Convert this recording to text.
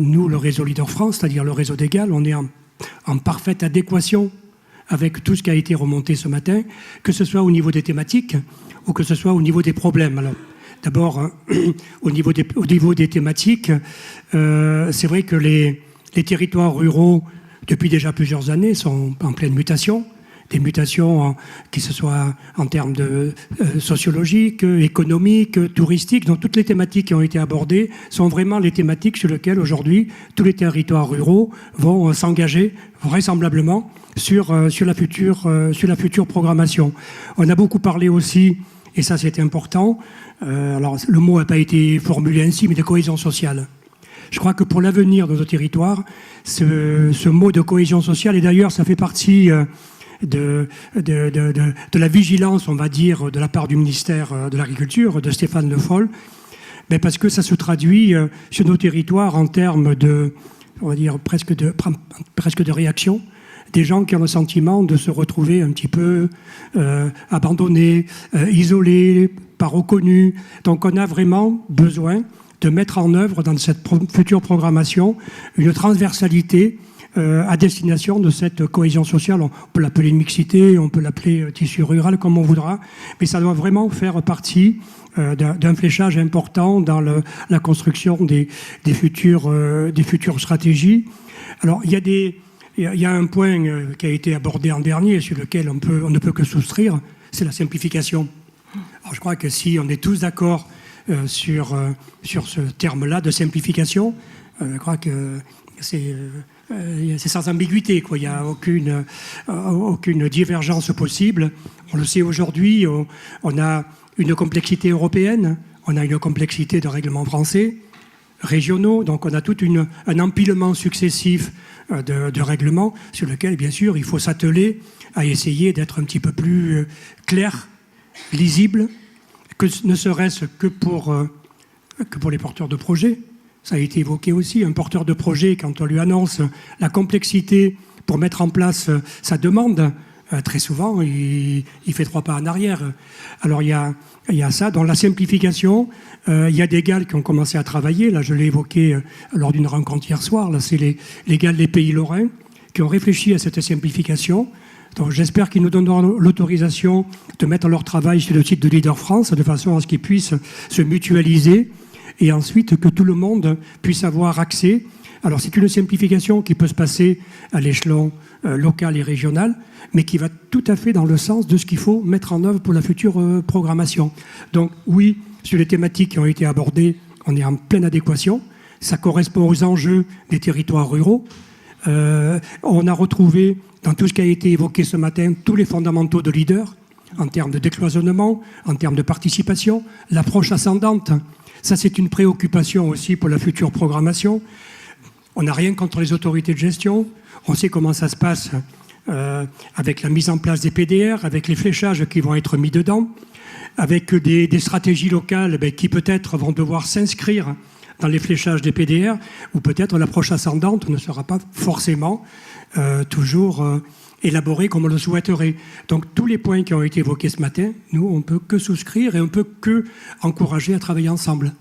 Nous, le réseau Leader France, c'est-à-dire le réseau d'Égal, on est en parfaite adéquation avec tout ce qui a été remonté ce matin, que ce soit au niveau des thématiques ou que ce soit au niveau des problèmes. Alors, d'abord, au niveau des thématiques, c'est vrai que les territoires ruraux, depuis déjà plusieurs années, sont en pleine mutation. Des mutations, que ce soit en termes de sociologiques, économiques, touristiques. Donc toutes les thématiques qui ont été abordées sont vraiment les thématiques sur lesquelles aujourd'hui tous les territoires ruraux vont s'engager vraisemblablement sur la future programmation. On a beaucoup parlé aussi, et ça c'est important, alors le mot n'a pas été formulé ainsi, mais de cohésion sociale. Je crois que pour l'avenir de nos territoires, ce mot de cohésion sociale, et d'ailleurs ça fait partie de la vigilance, on va dire, de la part du ministère de l'Agriculture, de Stéphane Le Foll, parce que ça se traduit sur nos territoires en termes de, on va dire, presque de réaction, des gens qui ont le sentiment de se retrouver un petit peu abandonnés, isolés, pas reconnus. Donc on a vraiment besoin de mettre en œuvre dans cette future programmation une transversalité à destination de cette cohésion sociale. On peut l'appeler mixité, on peut l'appeler tissu rural, comme on voudra, mais ça doit vraiment faire partie d'un fléchage important dans la construction des futures stratégies. Alors, il y a un point qui a été abordé en dernier, sur lequel on ne peut que souscrire, c'est la simplification. Alors, je crois que si on est tous d'accord sur ce terme-là de simplification, je crois que c'est sans ambiguïté, quoi. Il n'y a aucune divergence possible. On le sait aujourd'hui, on a une complexité européenne, on a une complexité de règlements français, régionaux, donc on a tout un empilement successif de règlements sur lequel, bien sûr, il faut s'atteler à essayer d'être un petit peu plus clair, lisible, que ne serait-ce que pour les porteurs de projets. Ça a été évoqué aussi, un porteur de projet, quand on lui annonce la complexité pour mettre en place sa demande, très souvent, il fait 3 pas en arrière. Alors il y a ça, dans la simplification, il y a des GAL qui ont commencé à travailler, là je l'ai évoqué lors d'une rencontre hier soir, là c'est les GAL des Pays Lorrains, qui ont réfléchi à cette simplification. Donc j'espère qu'ils nous donneront l'autorisation de mettre leur travail sur le site de Leader France, de façon à ce qu'ils puissent se mutualiser, et ensuite que tout le monde puisse avoir accès. Alors c'est une simplification qui peut se passer à l'échelon local et régional, mais qui va tout à fait dans le sens de ce qu'il faut mettre en œuvre pour la future programmation. Donc oui, sur les thématiques qui ont été abordées, on est en pleine adéquation. Ça correspond aux enjeux des territoires ruraux. On a retrouvé, dans tout ce qui a été évoqué ce matin, tous les fondamentaux de leader, en termes de décloisonnement, en termes de participation, l'approche ascendante. Ça, c'est une préoccupation aussi pour la future programmation. On n'a rien contre les autorités de gestion. On sait comment ça se passe avec la mise en place des PDR, avec les fléchages qui vont être mis dedans, avec des stratégies locales qui peut-être vont devoir s'inscrire dans les fléchages des PDR, ou peut-être l'approche ascendante ne sera pas forcément toujours élaborée comme on le souhaiterait. Donc tous les points qui ont été évoqués ce matin, nous, on ne peut que souscrire et on ne peut que encourager à travailler ensemble.